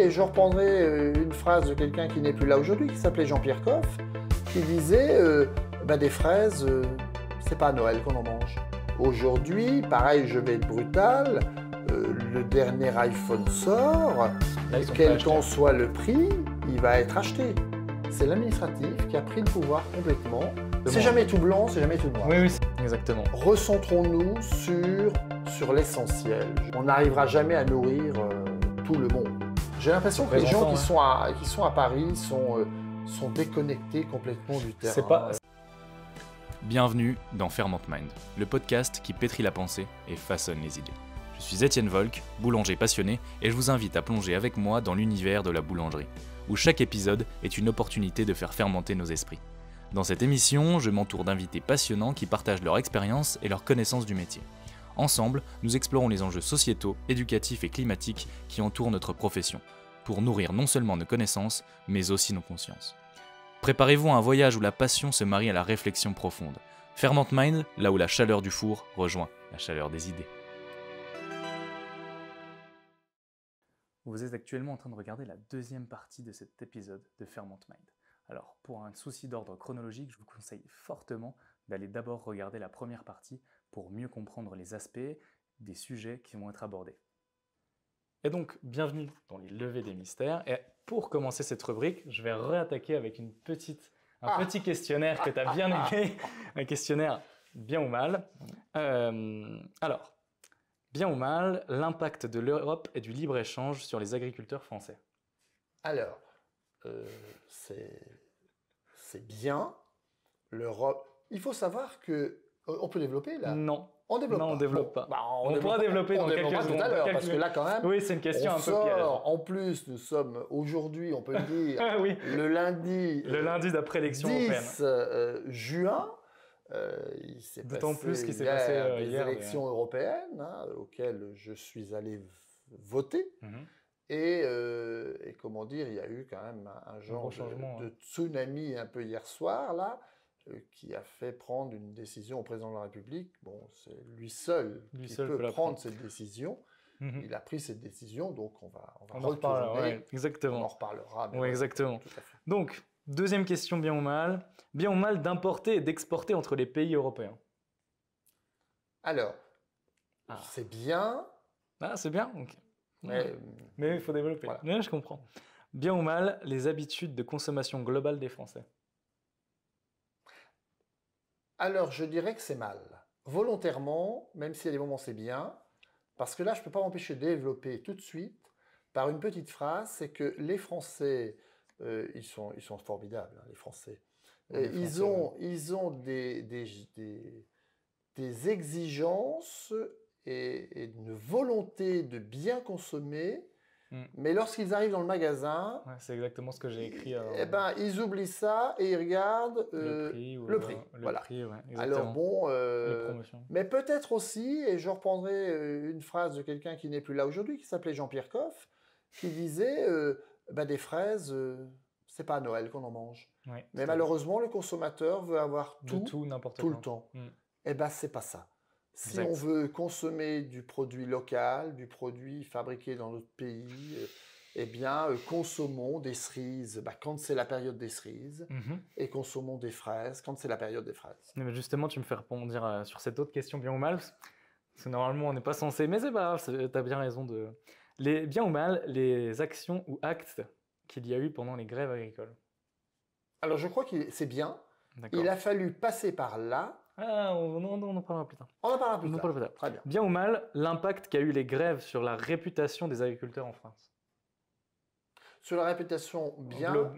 Et je reprendrai une phrase de quelqu'un qui n'est plus là aujourd'hui, qui s'appelait Jean-Pierre Coff, qui disait des fraises, c'est pas à Noël qu'on en mange. Aujourd'hui, pareil, je vais être brutal, le dernier iPhone sort, quel qu'en soit le prix, il va être acheté. C'est l'administratif qui a pris le pouvoir complètement. C'est jamais tout blanc, c'est jamais tout noir. Oui, exactement. Recentrons-nous sur l'essentiel. On n'arrivera jamais à nourrir tout le monde. J'ai l'impression que les gens qui sont à Paris sont déconnectés complètement du terrain. Bienvenue dans Ferment Mind, le podcast qui pétrit la pensée et façonne les idées. Je suis Étienne Volk, boulanger passionné, et je vous invite à plonger avec moi dans l'univers de la boulangerie, où chaque épisode est une opportunité de faire fermenter nos esprits. Dans cette émission, je m'entoure d'invités passionnants qui partagent leur expérience et leur connaissance du métier. Ensemble, nous explorons les enjeux sociétaux, éducatifs et climatiques qui entourent notre profession, pour nourrir non seulement nos connaissances, mais aussi nos consciences. Préparez-vous à un voyage où la passion se marie à la réflexion profonde. Ferment Mind, là où la chaleur du four rejoint la chaleur des idées. Vous êtes actuellement en train de regarder la deuxième partie de cet épisode de Ferment Mind. Alors, pour un souci d'ordre chronologique, je vous conseille fortement d'aller d'abord regarder la première partie pour mieux comprendre les aspects des sujets qui vont être abordés. Et donc, bienvenue dans les levées des mystères. Et pour commencer cette rubrique, je vais réattaquer avec un petit questionnaire que tu as bien aimé, un questionnaire bien ou mal. Alors, bien ou mal, l'impact de l'Europe et du libre-échange sur les agriculteurs français. Alors, c'est bien. L'Europe. Il faut savoir que on peut développer là. Non. On développe non, pas. on développe Bon, pas. On pourra développer dans quelques secondes. Tout à l'heure, parce que là quand même. Oui, c'est une question un peu piège. En plus, nous sommes aujourd'hui, on peut le dire, oui. le lundi d'après l'élection 10 juin. Il s'est D'autant passé plus qu'il s'est passé des hier, élections européennes auxquelles je suis allé voter. Et comment dire, il y a eu quand même un genre de tsunami un peu hier soir, là, qui a fait prendre une décision au président de la République. Bon, c'est lui seul qui peut prendre cette décision. Il a pris cette décision, donc on va retourner. Ouais, exactement. On en reparlera. Oui, exactement. Tout à fait. Donc, deuxième question, bien ou mal. Bien ou mal d'importer et d'exporter entre les pays européens? Alors, c'est bien. Ah, c'est bien, ok. Mais il faut développer. Voilà. Oui, je comprends. Bien ou mal, les habitudes de consommation globale des Français? Alors, je dirais que c'est mal. Volontairement, même s'il y a des moments c'est bien, parce que là, je ne peux pas m'empêcher de développer tout de suite par une petite phrase, c'est que les Français, ils sont formidables, hein, les Français. Ils ont des exigences et une volonté de bien consommer, mais lorsqu'ils arrivent dans le magasin, c'est exactement ce que j'ai écrit. Ils oublient ça et ils regardent le prix. Voilà. Prix, ouais, alors bon, les promotions. Mais peut-être aussi, et je reprendrai une phrase de quelqu'un qui n'est plus là aujourd'hui, qui s'appelait Jean-Pierre Coff, qui disait des fraises, c'est pas à Noël qu'on en mange. Ouais, mais malheureusement, le consommateur veut avoir tout le temps. C'est pas ça. Si on veut consommer du produit local, du produit fabriqué dans notre pays, consommons des cerises quand c'est la période des cerises et consommons des fraises quand c'est la période des fraises. Mais justement, tu me fais répondre sur cette autre question, bien ou mal, parce que normalement on n'est pas censé, mais c'est pas grave, tu as bien raison bien ou mal, les actions ou actes qu'il y a eu pendant les grèves agricoles. Alors je crois que c'est bien. Il a fallu passer par là. On en parlera plus tard. On en parlera plus tard. Très bien. Bien ou mal, l'impact qu'a eu les grèves sur la réputation des agriculteurs en France? Sur la réputation, bien.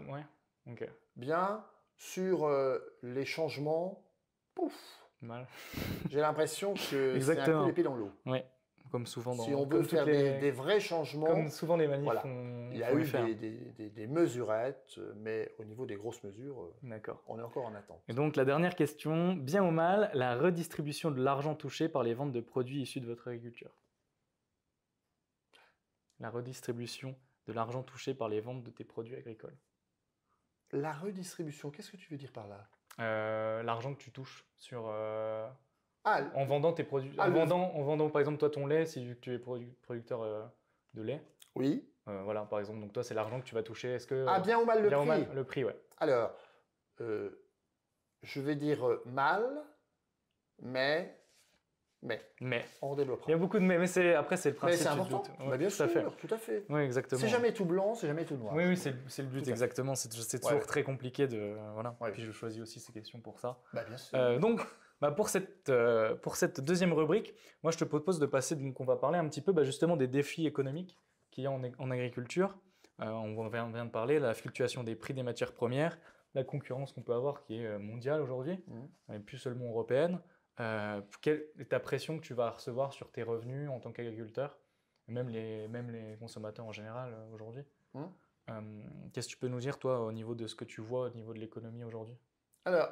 Bien. Sur les changements, pouf. Mal. J'ai l'impression que c'est un coup d'épée dans l'eau. Oui. Comme souvent si on veut faire des vrais changements, comme souvent les manifs, il y a eu des mesurettes, mais au niveau des grosses mesures, on est encore en attente. Et donc la dernière question, bien ou mal, la redistribution de l'argent touché par les ventes de produits issus de votre agriculture? La redistribution de l'argent touché par les ventes de tes produits agricoles. La redistribution, qu'est-ce que tu veux dire par là? L'argent que tu touches sur... en vendant tes produits, en vendant par exemple toi ton lait, si tu es producteur de lait. Oui. Voilà, par exemple. Donc toi, c'est l'argent que tu vas toucher. Est-ce que Ah, bien ou mal le bien ou prix? mal le prix, ouais. Alors, je vais dire mal, mais on développera. Il y a beaucoup de mais. Après, c'est le Mais principe c'est du important. doute. Bah, Ouais, bien tout à fait. sûr, tout à fait. Oui, exactement. C'est jamais tout blanc, c'est jamais tout noir. Oui, c'est le but, Tout à fait. exactement. C'est toujours Ouais. très compliqué de. Voilà. Ouais. Puis je choisis aussi ces questions pour ça. Bah, bien sûr. Donc, pour cette deuxième rubrique, moi, je te propose de passer. Donc, on va parler un petit peu justement des défis économiques qu'il y a en agriculture. On vient de parler, la fluctuation des prix des matières premières, la concurrence qu'on peut avoir qui est mondiale aujourd'hui, et plus seulement européenne. Quelle est ta pression que tu vas recevoir sur tes revenus en tant qu'agriculteur, même les consommateurs en général aujourd'hui? Qu'est-ce que tu peux nous dire, toi, au niveau de ce que tu vois, au niveau de l'économie aujourd'hui? Alors,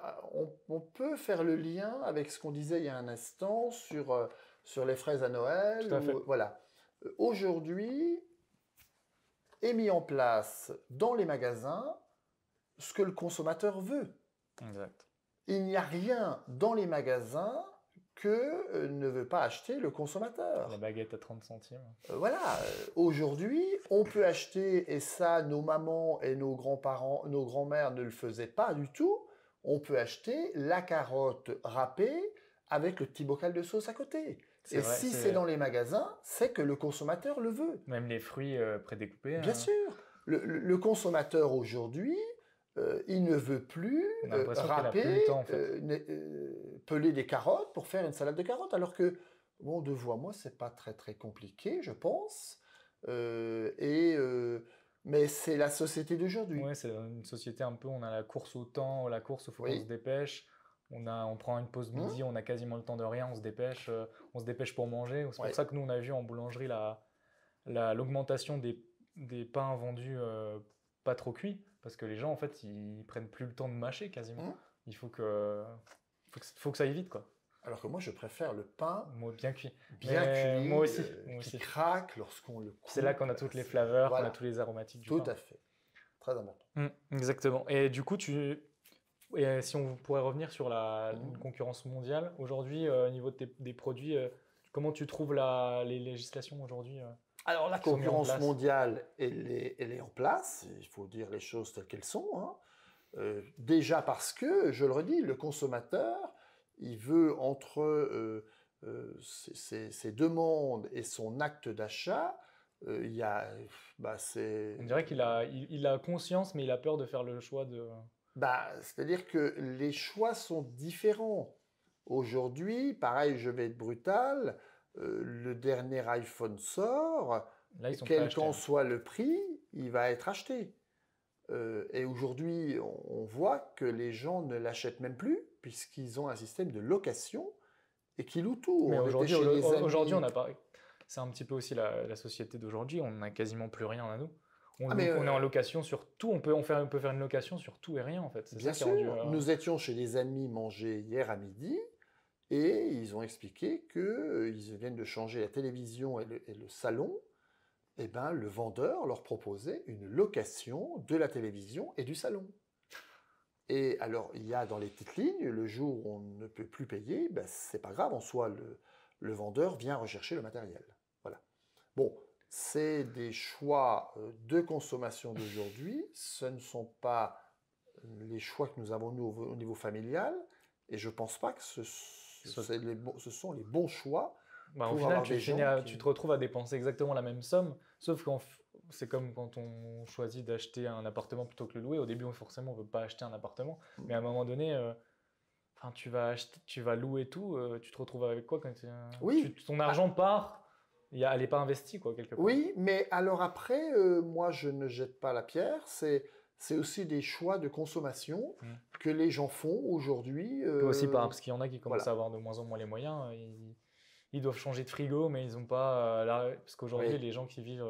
on peut faire le lien avec ce qu'on disait il y a un instant sur les fraises à Noël. Tout à fait. Voilà. Aujourd'hui, est mis en place dans les magasins ce que le consommateur veut. Exact. Il n'y a rien dans les magasins que ne veut pas acheter le consommateur. La baguette à 30 centimes. Voilà, aujourd'hui, on peut acheter, et ça, nos mamans et nos grands-parents, nos grands-mères ne le faisaient pas du tout, on peut acheter la carotte râpée avec le petit bocal de sauce à côté. Et vrai, si c'est dans les magasins, c'est que le consommateur le veut. Même les fruits prédécoupés. Bien sûr. Le consommateur aujourd'hui, il ne veut plus On a l'impression qu'il n'a râper, plus le temps, en fait. peler des carottes pour faire une salade de carottes, alors que, bon, de vous à moi, c'est pas très très compliqué, je pense. Mais c'est la société d'aujourd'hui. Oui, c'est une société un peu, on a la course au temps, la course, il faut Oui. qu'on se dépêche. On prend une pause midi, on a quasiment le temps de rien, on se dépêche pour manger. C'est Ouais. pour ça que nous, on a vu en boulangerie l'augmentation des pains vendus pas trop cuits, parce que les gens, en fait, ils prennent plus le temps de mâcher quasiment. Il faut que ça aille vite, quoi. Alors que moi, je préfère le pain Moi, bien cuit. bien cuit, Moi aussi. qui craque lorsqu'on le coupe. C'est là qu'on a toutes les flaveurs, Voilà. qu'on a tous les aromatiques du Tout pain. à fait. Très important. Exactement. Et du coup, si on pourrait revenir sur une concurrence mondiale, aujourd'hui, au niveau des produits, comment tu trouves les législations aujourd'hui Alors, la qui sont mises en concurrence place? mondiale, elle est en place. Il faut dire les choses telles qu'elles sont. Hein. Déjà parce que, je le redis, le consommateur, il veut entre ses demandes et son acte d'achat, il y a... On dirait qu'il a conscience, mais il a peur de faire le choix de... c'est-à-dire que les choix sont différents. Aujourd'hui, pareil, je vais être brutal, le dernier iPhone sort, Là, ils sont quel qu'en soit le prix, il va être acheté. Et aujourd'hui, on voit que les gens ne l'achètent même plus, puisqu'ils ont un système de location et qu'ils louent tout. Mais On était chez des aujourd'hui, amis- on a pas... C'est un petit peu aussi la société d'aujourd'hui, on n'a quasiment plus rien à nous. On mais, est en location sur tout, on peut faire une location sur tout et rien en fait. C'est Bien ça qui est sûr, rendu, nous étions chez des amis manger hier à midi et ils ont expliqué qu'ils viennent de changer la télévision et le salon. Eh ben, le vendeur leur proposait une location de la télévision et du salon. Et alors, il y a dans les petites lignes, le jour où on ne peut plus payer, ben, c'est pas grave, en soi, le vendeur vient rechercher le matériel. Voilà. Bon, c'est des choix de consommation d'aujourd'hui, ce ne sont pas les choix que nous avons nous au niveau familial, et je pense pas que ce sont les bons choix. Au pour final, avoir des gens tu te retrouves à dépenser exactement la même somme, sauf que c'est comme quand on choisit d'acheter un appartement plutôt que le louer. Au début, forcément, on ne veut pas acheter un appartement, mais à un moment donné, tu vas louer tout, tu te retrouves avec quoi quand ton argent part, elle n'est pas investie quoi, quelque part. Oui, mais alors après, moi, je ne jette pas la pierre, c'est aussi des choix de consommation que les gens font aujourd'hui. Aussi parce qu'il y en a qui commencent à avoir de moins en moins les moyens. Ils doivent changer de frigo, mais ils n'ont pas... parce qu'aujourd'hui, les gens qui vivent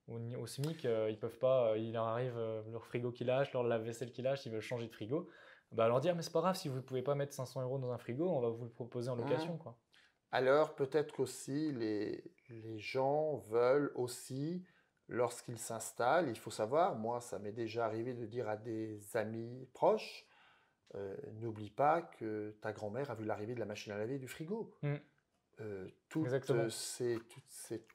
au SMIC, ils peuvent pas... il leur arrive leur frigo qui lâche, leur lave-vaisselle qui lâche, ils veulent changer de frigo. Leur dire, mais c'est pas grave, si vous ne pouvez pas mettre 500 € dans un frigo, on va vous le proposer en location. Quoi. Alors, peut-être qu'aussi, les gens veulent aussi, lorsqu'ils s'installent, il faut savoir, moi, ça m'est déjà arrivé de dire à des amis proches, n'oublie pas que ta grand-mère a vu l'arrivée de la machine à laver et du frigo. toutes Exactement. ces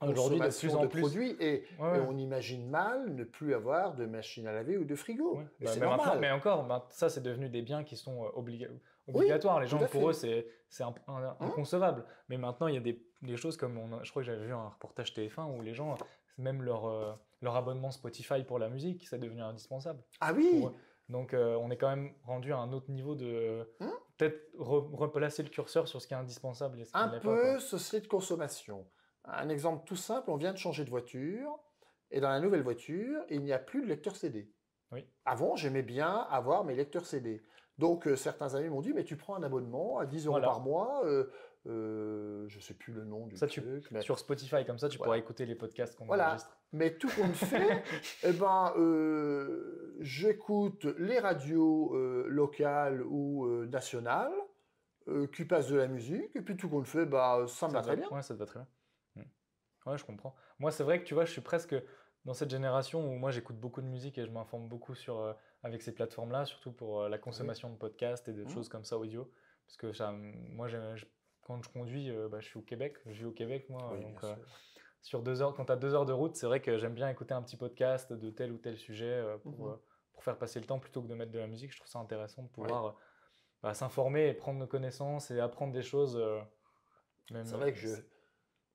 Aujourd'hui, de consommations plus en de plus. produits et Ouais. on imagine mal ne plus avoir de machine à laver ou de frigo. Ouais. Et Bah, c'est mais maintenant, normal. mais encore, ça c'est devenu des biens qui sont Oui, obligatoires. Les tout gens, à pour eux, fait. c'est Hein? inconcevable. Mais maintenant, il y a des choses comme, je crois que j'avais vu un reportage TF1 où les gens, même leur abonnement Spotify pour la musique, c'est devenu indispensable Ah pour oui, eux. Donc on est quand même rendu à un autre niveau de hein? peut-être replacer le curseur sur ce qui est indispensable et ce qui Un ne l'est pas, quoi. peu société de consommation. Un exemple tout simple, on vient de changer de voiture et dans la nouvelle voiture, il n'y a plus de lecteur CD. Oui. Avant, j'aimais bien avoir mes lecteurs CD. Donc, certains amis m'ont dit, mais tu prends un abonnement à 10 € Voilà. par mois. Je ne sais plus le nom du Ça, truc. Mais sur Spotify, comme ça, tu Voilà. pourras écouter les podcasts qu'on voilà. enregistre. Mais tout compte fait, eh ben, j'écoute les radios locales ou nationales qui passent de la musique. Et puis, tout compte fait, bah, ça me va très bien. Ouais, ça te va très bien. Ouais, je comprends. Moi, c'est vrai que tu vois, je suis presque dans cette génération où moi j'écoute beaucoup de musique et je m'informe beaucoup avec ces plateformes-là, surtout pour la consommation de podcasts et de choses comme ça audio. Parce que moi, quand je conduis, je suis au Québec, je vis au Québec, moi. Oui, Donc, bien sûr. sur 2 heures, quand tu as 2 heures de route, c'est vrai que j'aime bien écouter un petit podcast de tel ou tel sujet pour faire passer le temps plutôt que de mettre de la musique. Je trouve ça intéressant de pouvoir s'informer et prendre connaissances et apprendre des choses. Même, C'est vrai que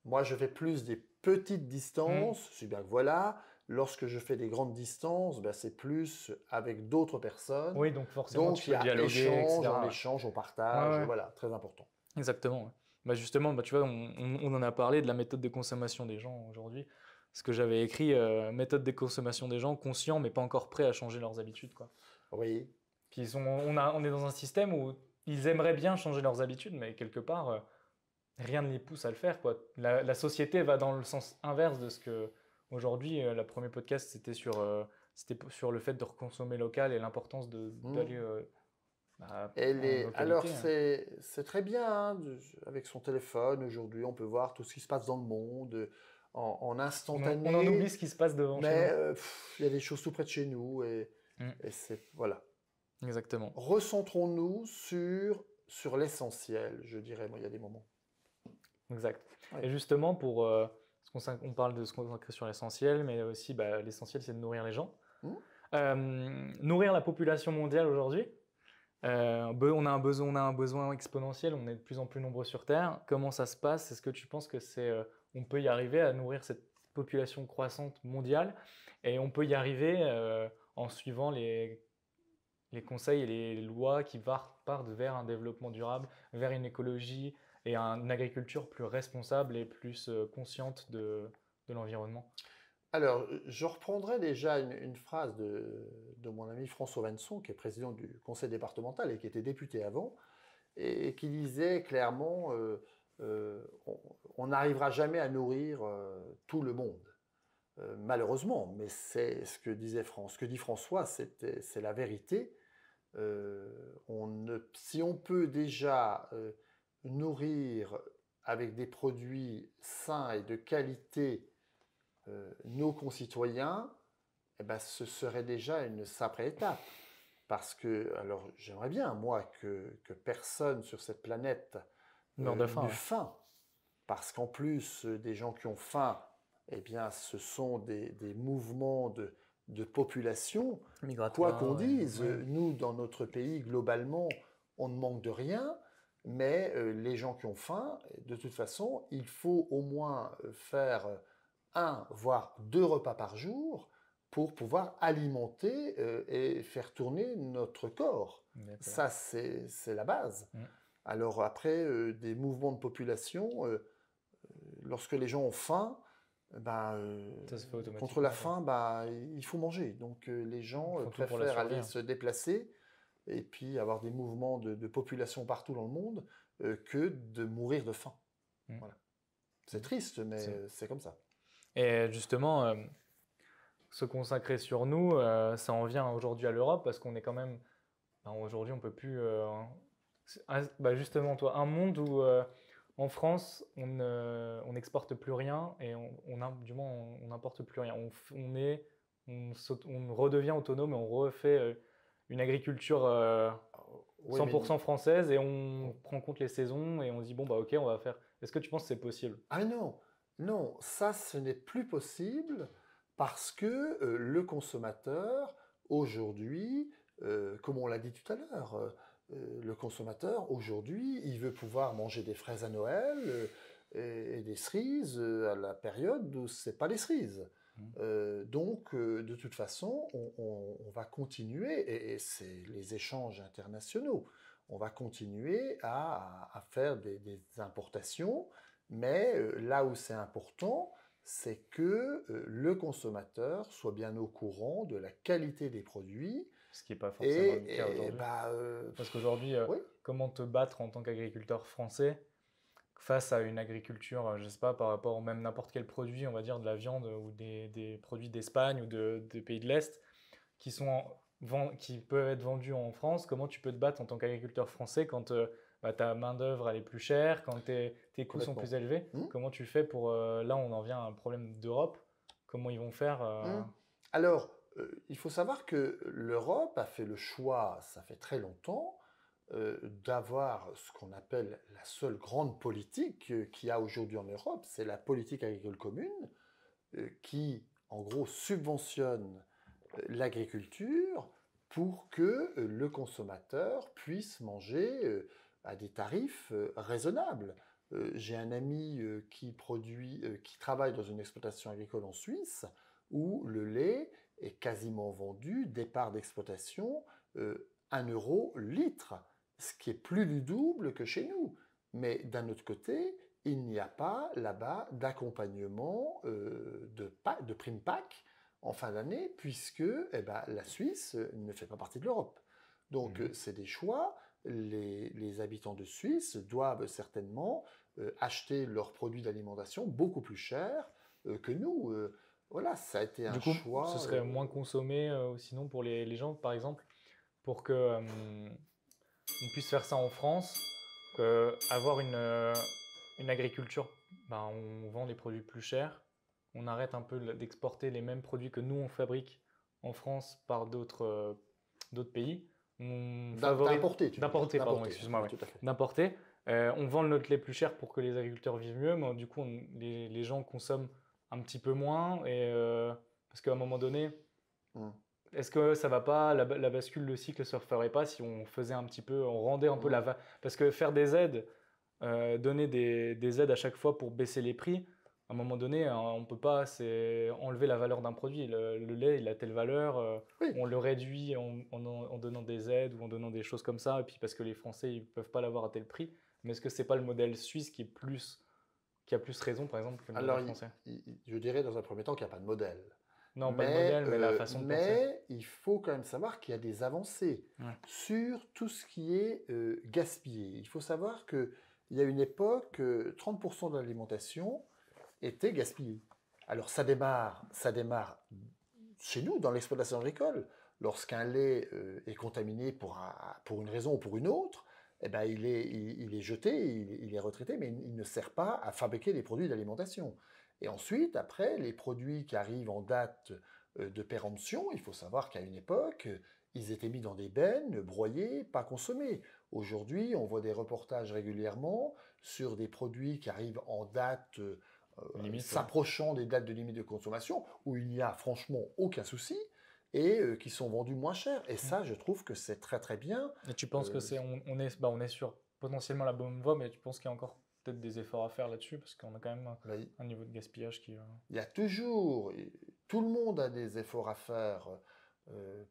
moi, je fais plus des petites distances. C'est bien que voilà, lorsque je fais des grandes distances, ben, c'est plus avec d'autres personnes. Oui, donc forcément, Donc, tu il y peux a dialoguer, échange, etc. on échange, on partage. Ouais, ouais. Voilà, très important. Exactement. Ouais. Bah justement, tu vois, on en a parlé de la méthode de consommation des gens aujourd'hui. Ce que j'avais écrit, méthode de consommation des gens conscients mais pas encore prêts à changer leurs habitudes, quoi. Oui, Puis on est dans un système où ils aimeraient bien changer leurs habitudes, mais quelque part, rien ne les pousse à le faire, quoi. La société va dans le sens inverse de ce que aujourd'hui. Le premier podcast, c'était sur le fait de reconsommer local et l'importance d'aller en Alors, localité. c'est très bien, hein, avec son téléphone, aujourd'hui, on peut voir tout ce qui se passe dans le monde en instantané. On en oublie ce qui se passe devant chez Mais nous. il y a des choses tout près de chez nous et c'est... Voilà. Exactement. Recentrons-nous sur l'essentiel, je dirais, moi, il y a des moments. Exact. Ouais. Et justement, on parle de se concentrer sur l'essentiel, mais aussi l'essentiel, c'est de nourrir les gens. Nourrir la population mondiale aujourd'hui. On a un besoin exponentiel, on est de plus en plus nombreux sur Terre. Comment ça se passe? Est-ce que tu penses que on peut y arriver à nourrir cette population croissante mondiale? Et on peut y arriver en suivant les conseils et les lois qui partent vers un développement durable, vers une écologie et une agriculture plus responsable et plus consciente de l'environnement. Alors, je reprendrai déjà une phrase de mon ami François Vanson, qui est président du conseil départemental et qui était député avant, et qui disait clairement on n'arrivera jamais à nourrir tout le monde. Malheureusement, mais c'est ce que dit François, c'est la vérité. Si on peut déjà nourrir avec des produits sains et de qualité nos concitoyens, eh ben, ce serait déjà une sacrée étape. Parce que, alors j'aimerais bien, moi, que personne sur cette planète Meurt de faim. n'ait faim. Parce qu'en plus, des gens qui ont faim, eh bien, ce sont des mouvements de population. Quoi qu'on dise, nous, dans notre pays, globalement, on ne manque de rien. Mais les gens qui ont faim, de toute façon, il faut au moins faire 1, voire 2 repas par jour pour pouvoir alimenter et faire tourner notre corps. D'accord. Ça, c'est la base. Alors après, des mouvements de population, lorsque les gens ont faim, contre la faim, il faut manger. Donc les gens préfèrent aller se déplacer et puis avoir des mouvements de population partout dans le monde que de mourir de faim. Voilà. C'est triste, mais c'est comme ça. Et justement, se consacrer sur nous, ça en vient aujourd'hui à l'Europe parce qu'on est quand même... aujourd'hui, on ne peut plus... justement, toi, un monde où en France, on n'exporte plus rien et on n'importe plus rien. On redevient autonome et on refait une agriculture 100% française et on prend en compte les saisons et on se dit, bon, ok, on va faire Est-ce que tu penses que c'est possible? Ah non, non, ça ce n'est plus possible parce que le consommateur, aujourd'hui, comme on l'a dit tout à l'heure, le consommateur, aujourd'hui, il veut pouvoir manger des fraises à Noël et des cerises à la période où ce n'est pas les cerises. Donc, de toute façon, on va continuer, et c'est les échanges internationaux, on va continuer à faire des importations, mais là où c'est important, c'est que le consommateur soit bien au courant de la qualité des produits. Ce qui n'est pas forcément le cas Et aujourd'hui. bah, Parce qu'aujourd'hui, oui, comment te battre en tant qu'agriculteur français face à une agriculture, je ne sais pas, par rapport au même n'importe quel produit, on va dire de la viande ou des produits d'Espagne ou des pays de l'Est qui peuvent être vendus en France. Comment tu peux te battre en tant qu'agriculteur français quand ta main-d'œuvre elle est plus chère, quand tes coûts sont complètement. plus élevés? Comment tu fais pour. Là, on en vient à un problème d'Europe. Comment ils vont faire Alors, il faut savoir que l'Europe a fait le choix, ça fait très longtemps, d'avoir ce qu'on appelle la seule grande politique qu'il y a aujourd'hui en Europe, c'est la politique agricole commune, qui, en gros, subventionne l'agriculture pour que le consommateur puisse manger à des tarifs raisonnables. J'ai un ami qui travaille dans une exploitation agricole en Suisse, où le lait est quasiment vendu, départ d'exploitation, 1 euro litre, ce qui est plus du double que chez nous. Mais d'un autre côté, il n'y a pas là-bas d'accompagnement de prime PAC en fin d'année, puisque la Suisse ne fait pas partie de l'Europe. Donc c'est des choix. Les habitants de Suisse doivent certainement acheter leurs produits d'alimentation beaucoup plus chers que nous. Voilà, ça a été un choix. Ce serait moins consommé sinon pour les gens, par exemple, pour que on puisse faire ça en France, avoir une agriculture, on vend des produits plus chers, on arrête un peu d'exporter les mêmes produits que nous on fabrique en France par d'autres pays. D'importer, pardon, excuse-moi. Tout à fait. D'importer. On vend notre lait plus cher pour que les agriculteurs vivent mieux, mais du coup, les gens consomment un petit peu moins. Parce qu'à un moment donné, est-ce que ça va pas, la bascule, le cycle ne se referait pas si on faisait un petit peu, on rendait un peu Parce que faire des aides, donner des aides à chaque fois pour baisser les prix, à un moment donné, on ne peut pas enlever la valeur d'un produit. Le lait, il a telle valeur, on le réduit en donnant des aides ou en donnant des choses comme ça, et puis parce que les Français ne peuvent pas l'avoir à tel prix. Mais est-ce que ce n'est pas le modèle suisse qui a plus raison, par exemple, que le modèle français? Je dirais dans un premier temps qu'il n'y a pas de modèle. Non, pas le modèle, mais la façon de penser. Mais il faut quand même savoir qu'il y a des avancées sur tout ce qui est gaspillé. Il faut savoir qu'il y a une époque, 30% de l'alimentation était gaspillé. Alors ça démarre chez nous, dans l'exploitation agricole. Lorsqu'un lait est contaminé pour une raison ou pour une autre, il est jeté, il est retraité, mais il ne sert pas à fabriquer des produits d'alimentation. Et ensuite, après, les produits qui arrivent en date de péremption, il faut savoir qu'à une époque, ils étaient mis dans des bennes, broyés, pas consommés. Aujourd'hui, on voit des reportages régulièrement sur des produits qui arrivent en date s'approchant des dates de limite de consommation, où il n'y a franchement aucun souci, et qui sont vendus moins cher. Et ça, je trouve que c'est très très bien. Et tu penses que on est sur potentiellement la bonne voie, mais tu penses qu'il y a encore peut-être des efforts à faire là-dessus, parce qu'on a quand même un niveau de gaspillage qui... Il y a toujours... Tout le monde a des efforts à faire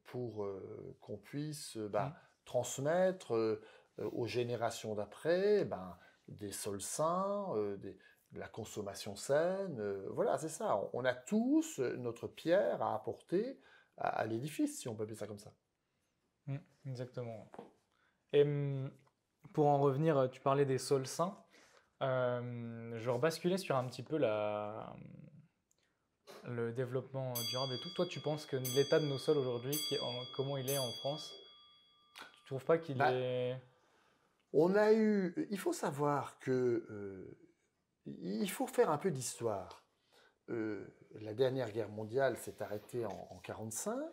pour qu'on puisse transmettre aux générations d'après des sols sains, de la consommation saine. Voilà, c'est ça. On a tous notre pierre à apporter à l'édifice, si on peut appeler ça comme ça. Exactement. Et pour en revenir, tu parlais des sols sains. Je rebasculais sur un petit peu le développement durable et tout. Toi, tu penses que l'état de nos sols aujourd'hui, comment il est en France, tu trouves pas qu'il est... Il faut savoir que... il faut faire un peu d'histoire. La dernière guerre mondiale s'est arrêtée en 1945,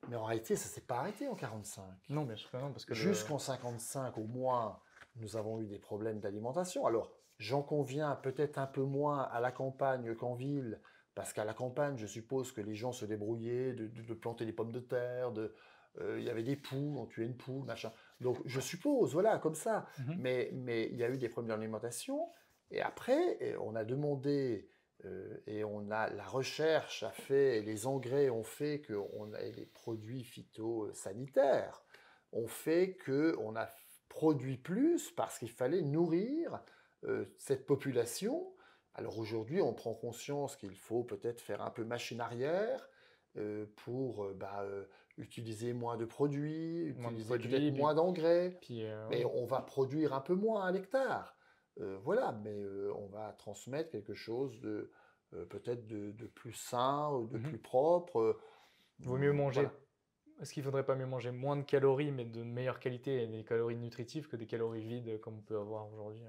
mais en réalité, ça ne s'est pas arrêté en 1945. Non, bien sûr que non. Parce que jusqu'en 1955, au moins, nous avons eu des problèmes d'alimentation. Alors, J'en conviens peut-être un peu moins à la campagne qu'en ville, parce qu'à la campagne, je suppose que les gens se débrouillaient de planter des pommes de terre, il y avait des poules, on tuait une poule, machin. Donc je suppose, voilà, comme ça. Mhm. Mais il y a eu des problèmes d'alimentation, et après, on a demandé, et la recherche a fait, et les engrais ont fait et les produits phytosanitaires ont fait qu'on a produit plus parce qu'il fallait nourrir cette population. Alors aujourd'hui, on prend conscience qu'il faut peut-être faire un peu machine arrière pour utiliser moins de produits, utiliser peut-être moins d'engrais, mais oui. on va produire un peu moins à l'hectare. Voilà, mais on va transmettre quelque chose de peut-être de plus sain, de plus propre. Vaut mieux manger. Voilà. Est-ce qu'il ne faudrait pas mieux manger moins de calories, mais de meilleure qualité et des calories nutritives que des calories vides comme on peut avoir aujourd'hui?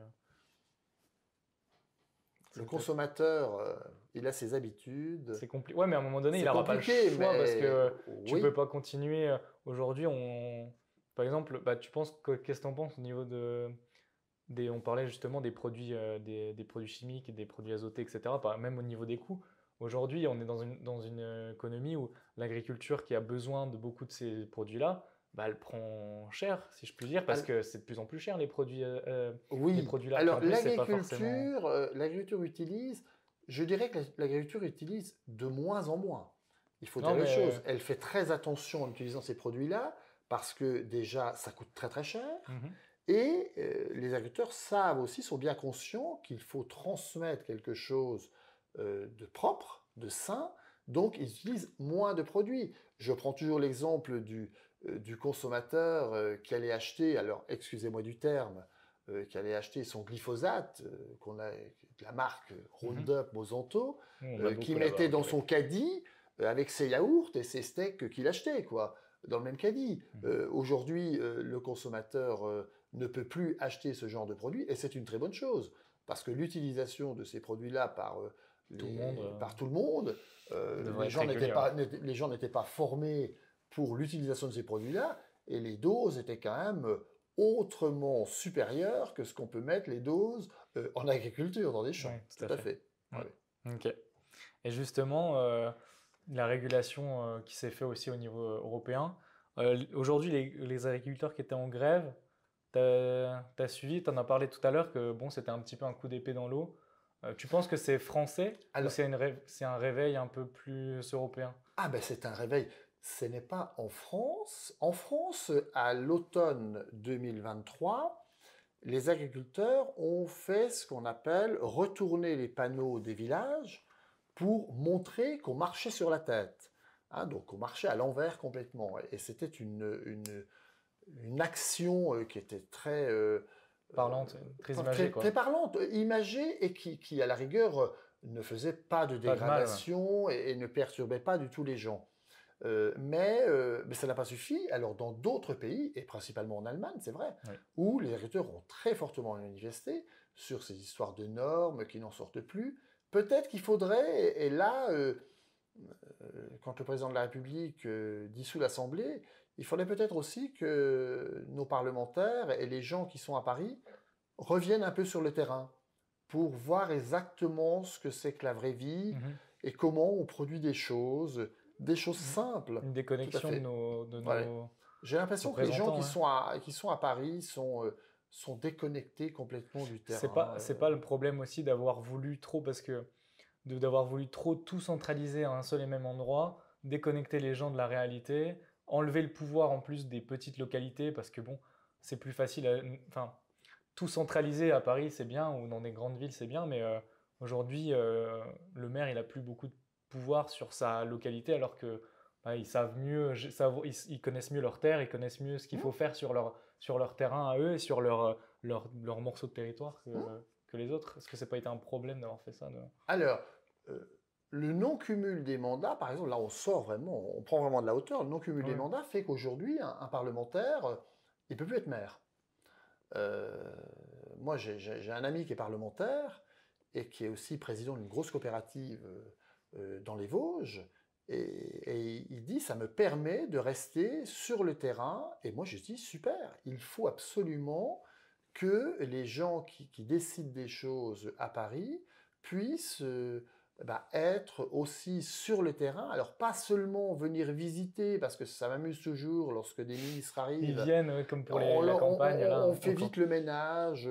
Le consommateur, il a ses habitudes. C'est compliqué. Ouais, mais à un moment donné, il C'est n'aura pas le compliqué, choix parce que tu oui. peux pas continuer. Aujourd'hui, par exemple, qu'est-ce que tu en penses au niveau on parlait justement des produits, des produits chimiques, des produits azotés, etc. Même au niveau des coûts. Aujourd'hui, on est dans une économie où l'agriculture qui a besoin de beaucoup de ces produits-là, elle prend cher, si je puis dire, parce que c'est de plus en plus cher les produits, oui. les produits-là. Alors, En plus, c'est pas forcément... l'agriculture utilise, je dirais que l'agriculture utilise de moins en moins. Il faut dire Non, les mais- choses. Elle fait très attention en utilisant ces produits-là parce que déjà, ça coûte très très cher. Mhm. Et les agriculteurs savent aussi, sont bien conscients qu'il faut transmettre quelque chose de propre, de sain, donc ils utilisent moins de produits. Je prends toujours l'exemple du consommateur qui allait acheter, alors excusez-moi du terme, qui allait acheter son glyphosate, de la marque Roundup, Monsanto, On a qui beaucoup mettait là-bas, dans ouais. son caddie avec ses yaourts et ses steaks qu'il achetait, quoi, dans le même caddie. Aujourd'hui, le consommateur ne peut plus acheter ce genre de produits, et c'est une très bonne chose, parce que l'utilisation de ces produits-là par tout le monde, devrait les être gens régulier, les gens n'étaient pas formés pour l'utilisation de ces produits-là, et les doses étaient quand même autrement supérieures que ce qu'on peut mettre les doses en agriculture, dans des champs. Ouais, Tout à fait. Ouais. Ouais. Ok. Et justement, la régulation qui s'est faite aussi au niveau européen, aujourd'hui, les agriculteurs qui étaient en grève, t'as suivi, t'en as parlé tout à l'heure que bon, c'était un petit peu un coup d'épée dans l'eau. Tu penses que c'est français ou Alors- c'est un réveil un peu plus européen? Ah ben c'est un réveil. Ce n'est pas en France. En France, à l'automne 2023, les agriculteurs ont fait ce qu'on appelle retourner les panneaux des villages pour montrer qu'on marchait sur la tête. Hein, donc on marchait à l'envers complètement. Et c'était une action qui était très... Parlante, très imagée, quoi. très parlante, imagée, et qui à la rigueur, ne faisait pas de Pas de mal, ouais. dégradation et ne perturbait pas du tout les gens. Mais ça n'a pas suffi. Alors, dans d'autres pays, et principalement en Allemagne, c'est vrai, Oui. où les agriculteurs ont très fortement manifesté sur ces histoires de normes qui n'en sortent plus, peut-être qu'il faudrait, et là, quand le président de la République dissout l'Assemblée, il faudrait peut-être aussi que nos parlementaires et les gens qui sont à Paris reviennent un peu sur le terrain pour voir exactement ce que c'est que la vraie vie et comment on produit des choses simples. Une déconnexion fait. de Ouais. nos J'ai l'impression que les gens représentants, qui sont à Paris sont déconnectés complètement du terrain. C'est pas le problème aussi d'avoir voulu trop, parce que d'avoir voulu trop tout centraliser à un seul et même endroit, déconnecter les gens de la réalité, enlever le pouvoir en plus des petites localités, parce que bon, c'est plus facile enfin, tout centraliser à Paris, c'est bien, ou dans des grandes villes, c'est bien, mais aujourd'hui, le maire, il a plus beaucoup de pouvoir sur sa localité, alors que ils savent mieux, ils connaissent mieux leur terre, ils connaissent mieux ce qu'il faut faire sur leur terrain à eux et sur leur morceau de territoire que les autres. Est-ce que ça n'a pas été un problème d'avoir fait ça Alors, le non-cumul des mandats, par exemple, là on prend vraiment de la hauteur, le non-cumul des mandats fait qu'aujourd'hui, un parlementaire, il ne peut plus être maire. Moi, j'ai un ami qui est parlementaire et qui est aussi président d'une grosse coopérative dans les Vosges, et il dit, ça me permet de rester sur le terrain, et moi je dis, super, il faut absolument que les gens qui décident des choses à Paris puissent être aussi sur le terrain. Alors, pas seulement venir visiter, parce que ça m'amuse toujours lorsque des ministres arrivent. Ils viennent comme pour la campagne. On fait vite le ménage.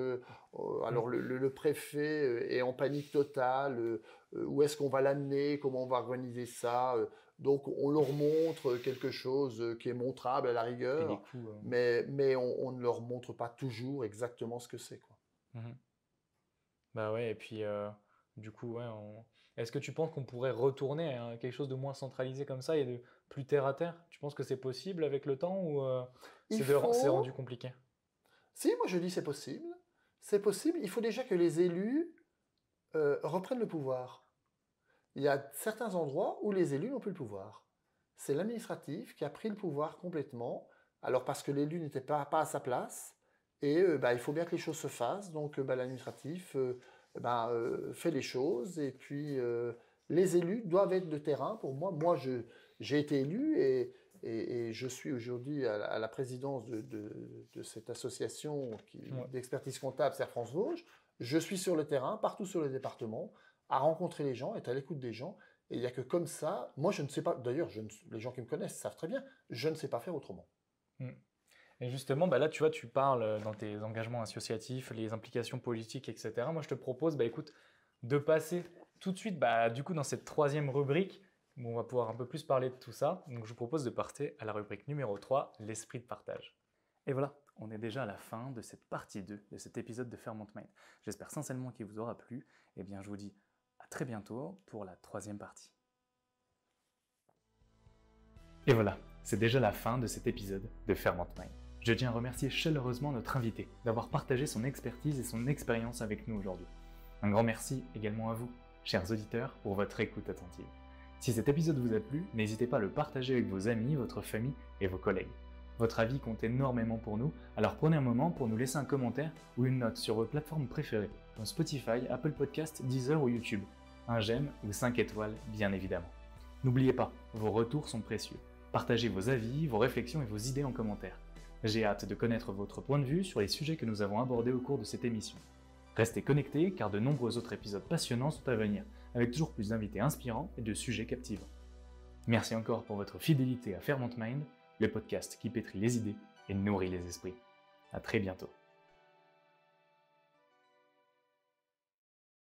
Alors, le préfet est en panique totale. Où est-ce qu'on va l'amener? Comment on va organiser ça? Donc, on leur montre quelque chose qui est montrable à la rigueur. Mais on ne leur montre pas toujours exactement ce que c'est, quoi. Bah ouais, et puis, du coup, ouais, est-ce que tu penses qu'on pourrait retourner à quelque chose de moins centralisé comme ça et de plus terre à terre? Tu penses que c'est possible avec le temps ou c'est rendu compliqué? Si, moi je dis c'est possible. C'est possible. Il faut déjà que les élus reprennent le pouvoir. Il y a certains endroits où les élus n'ont plus le pouvoir. C'est l'administratif qui a pris le pouvoir complètement. Alors parce que l'élu n'était pas à sa place. Et il faut bien que les choses se fassent. Donc l'administratif fait les choses. Et puis les élus doivent être de terrain. Pour moi, j'ai été élu et je suis aujourd'hui à la présidence de cette association d'expertise comptable Serre-France Vosges. Je suis sur le terrain, partout sur le département, à rencontrer les gens, être à l'écoute des gens. Et il n'y a que comme ça, moi je ne sais pas, d'ailleurs les gens qui me connaissent savent très bien, je ne sais pas faire autrement. Et justement, là tu vois, tu parles dans tes engagements associatifs, les implications politiques, etc. Moi je te propose écoute, de passer tout de suite du coup, dans cette troisième rubrique où on va pouvoir un peu plus parler de tout ça. Donc je vous propose de passer à la rubrique numéro 3, l'esprit de partage. Et voilà, on est déjà à la fin de cette partie 2 de cet épisode de Ferment Mind. J'espère sincèrement qu'il vous aura plu. Et bien je vous dis à très bientôt pour la troisième partie. Et voilà, c'est déjà la fin de cet épisode de Ferment Mind. Je tiens à remercier chaleureusement notre invité d'avoir partagé son expertise et son expérience avec nous aujourd'hui. Un grand merci également à vous, chers auditeurs, pour votre écoute attentive. Si cet épisode vous a plu, n'hésitez pas à le partager avec vos amis, votre famille et vos collègues. Votre avis compte énormément pour nous, alors prenez un moment pour nous laisser un commentaire ou une note sur vos plateformes préférées, comme Spotify, Apple Podcasts, Deezer ou YouTube. Un j'aime ou 5 étoiles, bien évidemment. N'oubliez pas, vos retours sont précieux. Partagez vos avis, vos réflexions et vos idées en commentaire. J'ai hâte de connaître votre point de vue sur les sujets que nous avons abordés au cours de cette émission. Restez connectés car de nombreux autres épisodes passionnants sont à venir, avec toujours plus d'invités inspirants et de sujets captivants. Merci encore pour votre fidélité à Ferment Mind, le podcast qui pétrit les idées et nourrit les esprits. À très bientôt.